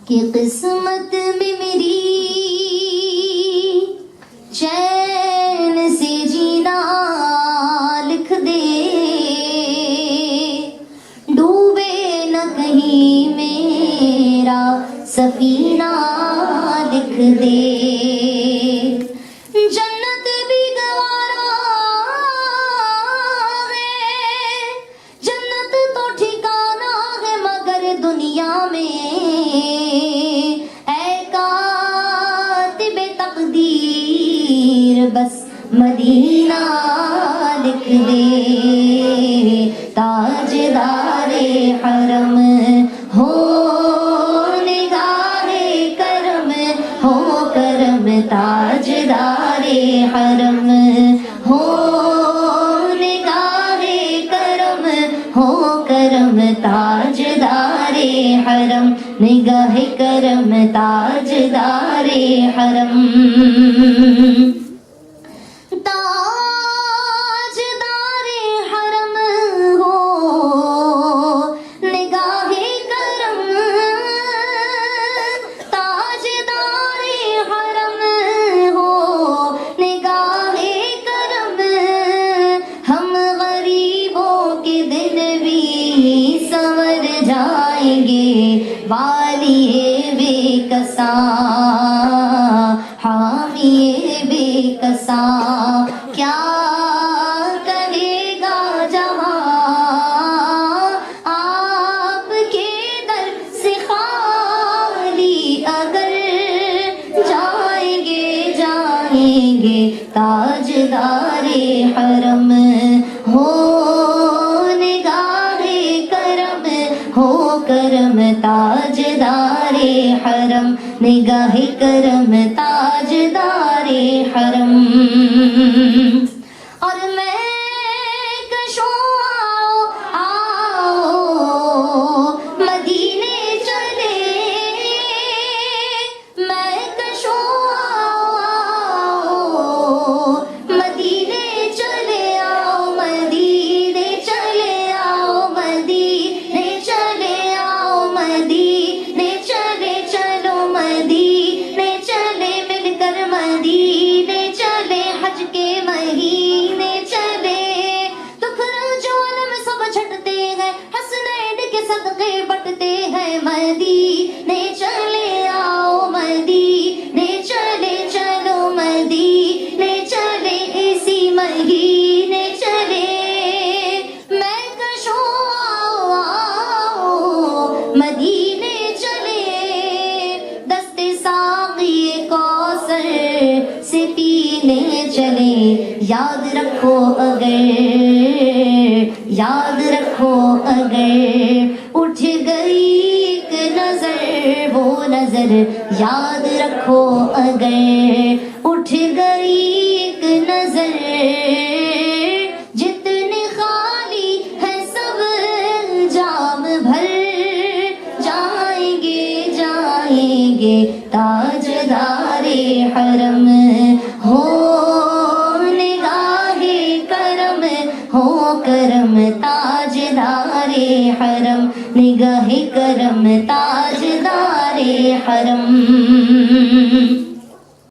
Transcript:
کہ قسمت میں میری چین سے جینا لکھ دے، ڈوبے نہ کہیں میرا سفینہ لکھ دے، جنت بھی گوارا ہے، جنت تو ٹھکانا ہے مگر دنیا میں، اے کاتب تقدیر بس مدینہ لکھ دے، تاجدار حرم ہو نگاہ کرم، ہو کرم تاجدار حرم، ہو نگاہ کرم، ہو کرم تاجدار حرم، نگاہ کرم تاجدار حرم، تاجدار حرم ہو نگاہ کرم، تاجدار حرم ہو نگاہ کرم، ہم غریبوں کے دل بھی سنور جائیں گے، والی بے کساں حامی بے کساں، کیا کہے گا جہاں آپ کے در سے خالی اگر جائیں گے، تاجدار حرم ہو نگاہ کرم، ہو کرم تاجدار حرم، نگاہ کرم تاجدار حرم، اور میں کشوں آؤ مدینے چلے، میں کشوں آؤ مدینے چلے، آؤ مدینے چلے، آؤ مدینے چلے، آؤ مدینے چلے، چلو مدینے چلے، مل کر مدینے چلے، حج کے مہینے چلے، دکھ رنج علم سب چھٹتے ہیں، حسنین کے صدقے بٹتے ہیں، مدینے چلے، آؤ مدینے چلے، چلو مدینے چلے، اسی مہینے چلے، میں کشوں آؤ مدینے چلے، دست ساقی کوثر سے پینے چلے، یاد رکھو اگر اٹھ گئی ایک نظر، وہ نظر یاد رکھو اگر اٹھ گئی ایک نظر، جتنے خالی ہے سب جام بھر جائیں گے، تاجدار حرم ہو نگاہ کرم، ہو کرم تاجدار حرم، نگاہ کرم تاجدار حرم،